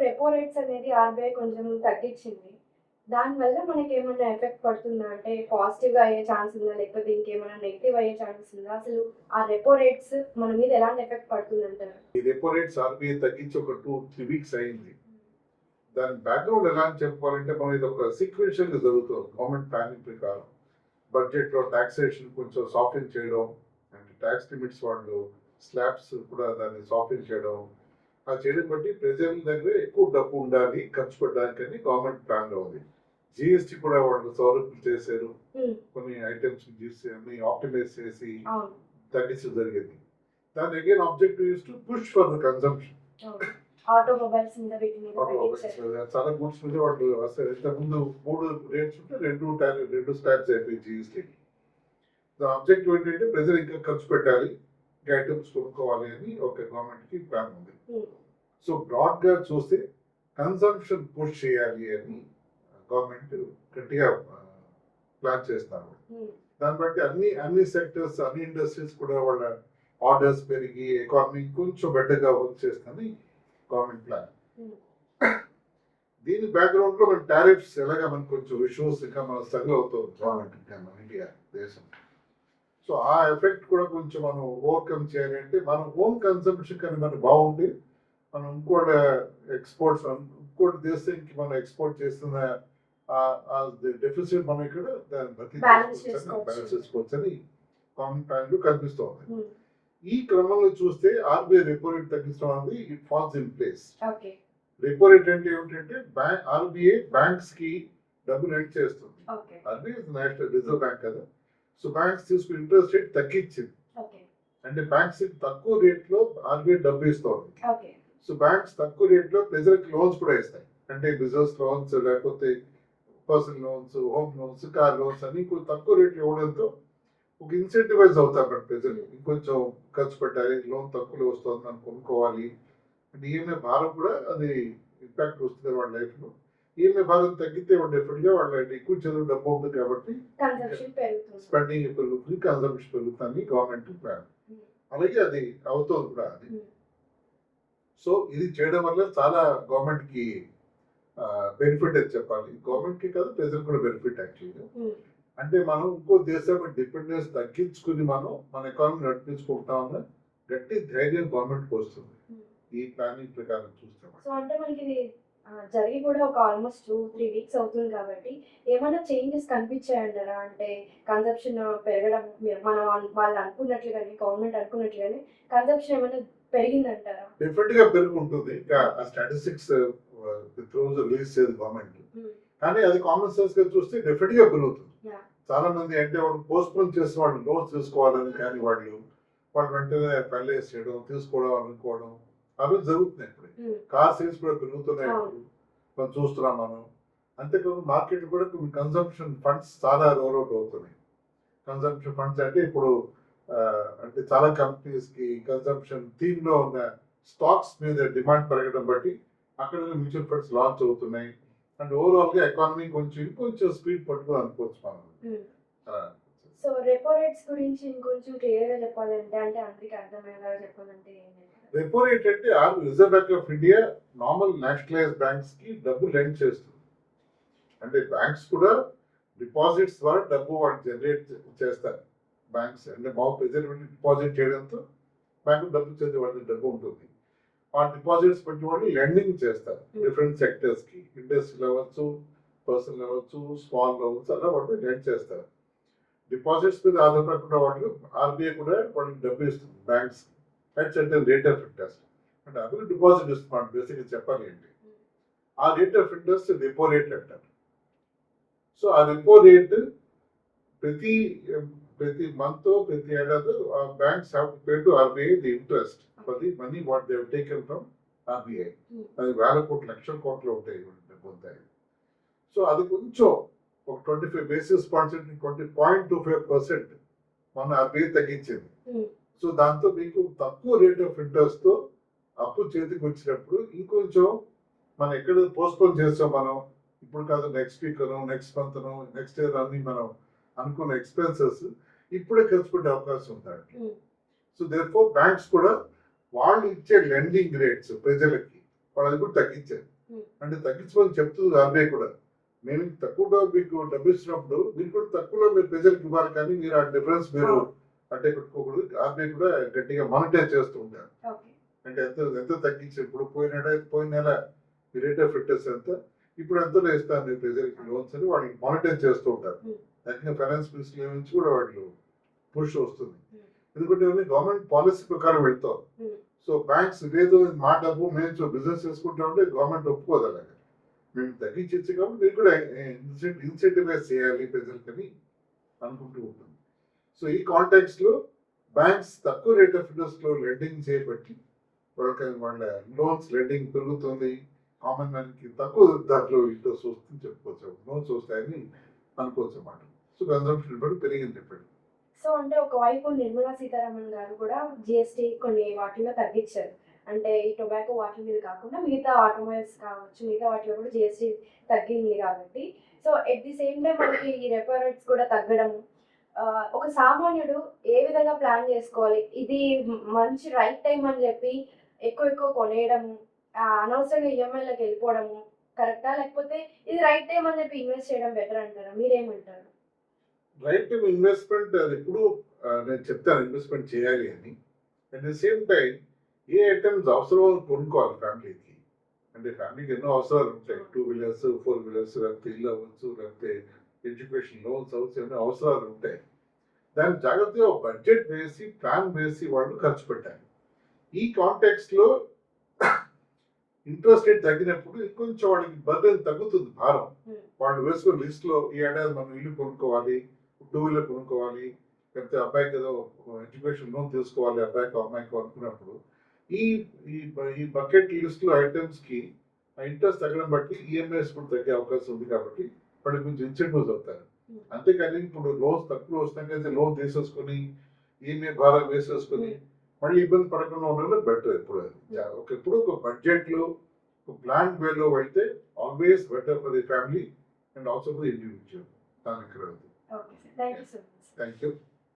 Repo rates అనేది RBI కొంచెం తగ్గించింది. దానివల్ల మనకేమన్నా ఎఫెక్ట్ పడుతుందా? అంటే పాజిటివ్‌గా అయ్యే ఛాన్స్ ఉందా? లేకపోతే ఇంకేమైనా నెగెటివ్ అయ్యే ఛాన్స్ ఉందా? అసలు ఆ రెపో రేట్స్ మన మీద ఎలాంటి ఎఫెక్ట్ పడుతుందంటారు? ఈ రెపో రేట్స్ ఆర్‌బీఐ తగ్గించి ఒక 3 వీక్స్ అయింది. దాని బ్యాక్‌గ్రౌండ్ ఎలా అని చెప్పుకోవాలంటే మనం ఇది ఒక సీక్వెన్షియల్‌గా జరుగుతుంది. గవర్నమెంట్ ప్లానింగ్ ప్రకారం బడ్జెట్‌లో టాక్సేషన్ కొంచెం సాఫ్టెన్ చేయడం, అండ్ టాక్స్ లిమిట్స్ వాళ్ళు స్లాబ్స్ కూడా దాన్ని సాఫ్టెన్ చేయడం. ఆ చేయడం బట్టి ప్రజల దగ్గర ఎక్కువ డబ్బు ఉండాలి ఖర్చు పెట్టడానికని గవర్నమెంట్ ప్లాన్‌లో ఉంది. జీఎస్టీ కూడా వాళ్ళు సవరింపులు చేశారు. కొన్ని ఐటమ్స్ జీఎస్టీ అన్ని ఆప్టిమైజ్ చేసి అవును. తగ్గించడం జరిగింది. దాని again objective is to push for the consumption. అవును. ఆటోమొబైల్స్ మీద వీటి మీద తగ్గించారు. చాలా గుడ్స్ మీద వాళ్ళు అసలు ఇంతకుముందు 3 రేట్స్ ఉంటే 2 స్లాబ్స్ అయిపోయి జీఎస్టీకి. దాని ఆబ్జెక్టివ్ ఏంటంటే ప్రజలు ఇంకా ఖర్చు పెట్టాలి, ఇంకా ఐటమ్స్ కొనుక్కోవాలి అని ఒక గవర్నమెంట్కి ప్లాన్ ఉంది. సో బ్రాడ్గా చూస్తే కన్సంప్షన్ పుష్ చేయాలి అని గవర్నమెంట్ గట్టిగా ప్లాన్ చేస్తారు. దాన్ని బట్టి అన్ని సెక్టర్స్, అన్ని ఇండస్ట్రీస్ కూడా వాళ్ళ ఆర్డర్స్ పెరిగి ఎకానమీ కొంచెం బెటర్గా వర్క్ చేస్తుందని గవర్నమెంట్ ప్లాన్. దీని బ్యాక్గ్రౌండ్ లో మన టారిఫ్స్ ఎలాగా మనకు కొంచెం ఇష్యూస్ ఇంకా మనం స్ట్రగుల్ అవుతుంది గవర్నమెంట్ ఇంకా మన ఇండియా దేశం. సో ఆ ఎఫెక్ట్ కూడా కొంచెం మనం ఓవర్కమ్ చేయాలంటే మన ఓన్ కన్సంప్షన్ కానీ మనకు బాగుంటే మనం ఇంకోటి ఎక్స్పోర్ట్స్ ఇంకోటి దేశానికి మనం ఎక్స్పోర్ట్ చేస్తున్న డెఫిసిట్ మనం ఇక్కడ దాన్ని భర్తీ బ్యాలెన్స్ చేసుకోవచ్చు అని గవర్నమెంట్ ప్లాన్ కనిపిస్తోంది. ఈ క్రమంలో చూస్తే ఆర్బీఐ రెపో రేట్ తగ్గించడం అనేది it falls in place. Repo rate అంటే ఏమిటంటే ఆర్బీఐ బ్యాంక్స్ కి డబ్బు లెండ్ చేస్తుంది. ఆర్బీఐ నేషనల్ రిజర్వ్ బ్యాంక్ కదా. సో బ్యాంక్స్ తీసుకుని ఇంట్రెస్ట్ రేట్ తగ్గించింది. అంటే బ్యాంక్స్ తక్కువ రేట్ లో ఆర్బీఐ డబ్బు ఇస్తుంది. సో బ్యాంక్స్ తక్కువ రేట్ లో ప్రజలకు లోన్స్ కూడా ఇస్తాయి. అంటే బిజినెస్ లోన్స్, లేకపోతే personal loans, home loans, car loans అని తక్కువ రేట్లు ఇవ్వడంతో ఒక ఇన్సెంటివైజ్ అవుతారు మన ప్రజలు. ఇంకొంచెం ఖర్చు పెట్టాలి, లోన్ తక్కువలో వస్తుంది మనం కొనుక్కోవాలి అంటే ఈఎంఐ భారం కూడా అది ఇంపాక్ట్ వస్తుంది వాళ్ళ లైఫ్లో. ఈఎంఐ భారం తగ్గితే డెఫినెట్గా వాళ్ళ ఎక్కువ చదువు డబ్బు ఉంటుంది కాబట్టి స్పెండింగ్ పెరుగుతుంది, కన్సంప్షన్ పెరుగుతుంది గవర్నమెంట్ ప్లాన్. అలాగే అది అవుతుంది కూడా అది. సో ఇది చేయడం వల్ల చాలా గవర్నమెంట్కి బెనిఫిట్ అని చెప్పాలి. గవర్నమెంట్కి కాదు, ప్రజలకు కూడా బెనిఫిట్ యాక్చువల్గా. అంటే మనం ఇంకో దేశం డిపెండెన్స్ తగ్గించుకుని మనం మన ఎకానమీ నడిపించుకుంటామన్న గట్టి ధైర్యం గవర్నమెంట్కి వస్తుంది ఈ ప్లానింగ్ ప్రకారం చూస్తే. సో అంటే మనకి ఇది జరిగి కూడా ఒక ఆల్మోస్ట్ 2-3 వీక్స్ అవుతుంది కాబట్టి ఏమైనా చేంజెస్ కనిపించాయంటారా? అంటే కన్సంప్షన్ పెరగడం మనం వాళ్ళు అనుకున్నట్లుగానే, గవర్నమెంట్ అనుకున్నట్లుగానే కన్సంప్షన్ ఏమైనా పెరిగిందంటారా? డెఫినెట్ గా పెరుగుంటుంది. ఇంకా ఆ స్టాటిస్టిక్స్ రోజు రిలీజ్ చేయదు గవర్నమెంట్, కానీ అది కామన్ సెన్స్ గా చూస్తే డెఫినెట్ గా పెరుగుతుంది. చాలా మంది అంటే వాళ్ళు పోస్ట్పోన్ చేసి వాళ్ళు లోన్స్ తీసుకోవాలని, కానీ వాళ్ళు వెంటనే పెళ్ళేసి చేయడం, తీసుకోవడం అనుకోవడం అవి జరుగుతున్నాయి. ఇప్పుడు కార్ సేల్స్ కూడా పెరుగుతున్నాయి, ఇప్పుడు మనం చూస్తున్నాం మనం. అంతేకాదు మార్కెట్ కూడా కొన్ని కన్సంప్షన్ ఫండ్స్ చాలా రోల్ అవుట్ అవుతున్నాయి. కన్సంప్షన్ ఫండ్స్ అంటే ఇప్పుడు అంటే చాలా కంపెనీస్ కి కన్సంప్షన్ థీమ్ లో ఉన్న స్టాక్స్ మీద డిమాండ్ పెరగడం బట్టి అక్కడ మ్యూచువల్ ఫండ్స్ లాంచ్ అవుతున్నాయి. అండ్ ఓవరాల్ గా ఎకానమీ ఇంకొంచెం స్పీడ్ పట్టుకుని అనుకోవచ్చు మనం. సో రెపో రేట్స్ గురించి ఇంకొంచెం క్లియర్ గా చెప్పాలంటే, అంటే అందరికి అర్థమయ్యేలా చెప్పాలంటే రెపో రేట్ అంటే reserve bank of India normal nationalise banks కి డబ్బు లెండ్ చేస్తుంది. అంటే బ్యాంక్స్ కూడా డిపాజిట్స్ ద్వారా డబ్బు వాళ్ళు జనరేట్ చేస్తారు. బ్యాంక్స్ అంటే మా ప్రజలు డిపాజిట్ చేయడంతో బ్యాంకు డబ్బు చేసే వాళ్ళకి డబ్బు ఉంటుంది. ఆ డిపాజిట్స్ బట్టి వాళ్ళు లెండింగ్ చేస్తారు డిఫరెంట్ సెక్టర్స్ కి. ఇండస్ట్రీ అవ్వచ్చు, పర్సనల్ అవ్వచ్చు, స్మాల్ అవ్వచ్చు, అలా వాళ్ళు లెండ్ చేస్తారు. డిపాజిట్స్ మీద ఆధారపడకుండా వాళ్ళు ఆర్బీఐ కూడా వాళ్ళకి డబ్బు ఇస్తుంది banks at certain rate of interest. అంటే అవి డిపాజిట్ ఇస్తున్నాడు బేసిక్గా చెప్పాలి ఏంటి. ఆ rate of interest repo rate అంటారు. సో ఆ రెపో రేట్ ప్రతి మంత్, ప్రతి ఏడాది banks have to pay to RBI the interest for the money what they have taken from RBI. అది వేల కోట్లు, లక్షల కోట్లు ఉంటాయి ఉంటాయి. సో అది కొంచెం ఒక 25 బేసిస్ పాయింట్స్, 20.25% మన ఆర్బీఐ తగ్గించింది. సో దాంతో మీకు తక్కువ రేట్ ఆఫ్ ఇంట్రెస్ట్ తో అప్పు చేతికి వచ్చినప్పుడు ఇంకొంచెం మనం ఎక్కడ పోస్ట్పోన్ చేస్తాం మనం, ఇప్పుడు కాదు next week next month next year అన్ని మనం అనుకున్న ఎక్స్పెన్సెస్ ఇప్పుడే ఖర్చు పెట్టే అవకాశం ఉంటుంది. సో దేర్ఫోర్ బ్యాంక్స్ కూడా వాళ్ళు ఇచ్చే లెండింగ్ రేట్స్ ప్రజలకి వాళ్ళు కూడా తగ్గించారు. అంటే తగ్గించమని చెప్తుంది ఆర్బీఐ కూడా. మేము తక్కువ మీకు డబ్బు ఇచ్చినప్పుడు మీరు కూడా తక్కువలో మీరు ప్రజలకు ఇవ్వాలి, కానీ మీరు ఆ డిఫరెన్స్ మీరు అంటే పెట్టుకోకూడదు. ఆర్బీఐ కూడా గట్టిగా మానిటర్ చేస్తూ ఉంటారు. అంటే ఎంత తగ్గించి ఇప్పుడు పోయిన నెల మీ రేట్ ఆఫ్ ఇంట్రెస్ట్ ఎంత, ఇప్పుడు ఎంతో ఇస్తాను మీరు ప్రజలకి లోన్స్ అని వాళ్ళు మానిటర్ చేస్తూ ఉంటారు. దానికి ఫైనాన్స్ మినిస్టర్ నుంచి కూడా వాళ్ళు పుష్ వస్తుంది. ఎందుకంటే గవర్నమెంట్ పాలసీ ప్రకారం వెళ్తాం. సో బ్యాంక్స్ లేదు మా డబ్బు మేము బిజినెస్ చేసుకుంటా ఉంటే గవర్నమెంట్ ఒప్పుకోదు. అలాగే మేము తగ్గించచ్చు కాబట్టి మీరు కూడా ఇన్సెంటివైజ్ చేయాలి ప్రజలకని అనుకుంటూ ఉంటుంది. సో ఈ కాంటాక్ట్స్ లో బ్యాంక్స్ తక్కువ రేట్ ఆఫ్ ఇంట్రెస్ట్ లో లెండింగ్ చేయబట్టి వాళ్ళ లోన్స్ లెండింగ్ పెరుగుతుంది. కామన్ మ్యాన్ కి తక్కువ దాంట్లో ఇంట్రెస్ట్ వస్తుంది చెప్పుకోవచ్చు, లోన్స్ వస్తాయని అనుకోవచ్చు అన్నమాట. సో కన్సంప్షన్ బట్టి పెరిగింది ఇప్పుడు. సో అంటే ఒకవైపు నిర్మలా సీతారామన్ గారు కూడా జిఎస్టీ కొన్ని వాటిలో తగ్గించారు. అంటే ఈ టొబాకో వాటి మీద కాకుండా మిగతా ఆటోమొబైల్స్ కావచ్చు, మిగతా వాటిలో కూడా జిఎస్టీ తగ్గింది కాబట్టి, so at the same time మనకి ఈ రెపో రేట్స్ కూడా తగ్గడం, ఒక సామాన్యుడు ఏ విధంగా ప్లాన్ చేసుకోవాలి, ఇది మంచి రైట్ టైం అని చెప్పి ఎక్కువ కొనేయడము, అనవసరంగా ఈఎంఐలకు వెళ్ళిపోవడము కరెక్టా, లేకపోతే ఇది రైట్ టైం అని చెప్పి ఇన్వెస్ట్ చేయడం బెటర్ అంటారా? మీరేమంటారు? రైట్ టైం ఇన్వెస్ట్మెంట్ అది ఎప్పుడు నేను చెప్తాను ఇన్వెస్ట్మెంట్ చేయాలి అని. At the same time A items అవసరం కొనుక్కోవాలి ఫ్యామిలీకి. అంటే ఫ్యామిలీకి ఎన్నో అవసరాలు ఉంటాయి, 2 వీలర్స్ 4 వీలర్స్, లేకపోతే ఇల్లు అవ్వచ్చు, లేకపోతే ఎడ్యుకేషన్ లోన్స్ అవ్వచ్చు, ఎన్నో అవసరాలు ఉంటాయి. దాన్ని జాగ్రత్తగా బడ్జెట్ వేసి ప్లాన్ వేసి వాళ్ళు ఖర్చు పెట్టాలి. ఈ కాంటెక్స్ట్ లో ఇంట్రెస్ట్ రేట్ తగ్గినప్పుడు ఇంకొంచెం వాళ్ళకి బర్డెన్ తగ్గుతుంది, భారం. వాళ్ళు వేసుకున్న లిస్ట్ లో ఈ ఏడాది మనం ఇల్లు కొనుక్కోవాలి, 2 వీలర్ కొనుక్కోవాలి, లేకపోతే అబ్బాయికి ఏదో ఎడ్యుకేషన్ లోన్ తీసుకోవాలి అబ్బాయికి అమ్మాయికి అనుకున్నప్పుడు ఈ ఈ బకెట్ లిస్ట్ లో ఐటమ్స్ కి ఇంట్రెస్ట్ తగ్గడం బట్టి ఈఎంఐస్ కూడా తగ్గే అవకాశం ఉంది. కాబట్టి వాళ్ళు కొంచెం ఇన్సెంటివ్స్ అవుతారు. అంతేకాని ఇప్పుడు లోన్స్ తక్కువ వస్తాయి లోన్ తీసేసుకొని ఈఎంఐ భారం వేసేసుకొని మళ్ళీ ఇబ్బంది పడకుండా ఉండడం బెటర్. ఎప్పుడు ఒక బడ్జెట్ లో ఒక ప్లాన్ వేలో వెళ్తే always better for the family and also for the individual. Okay, sir. Thank you so much. Thank you.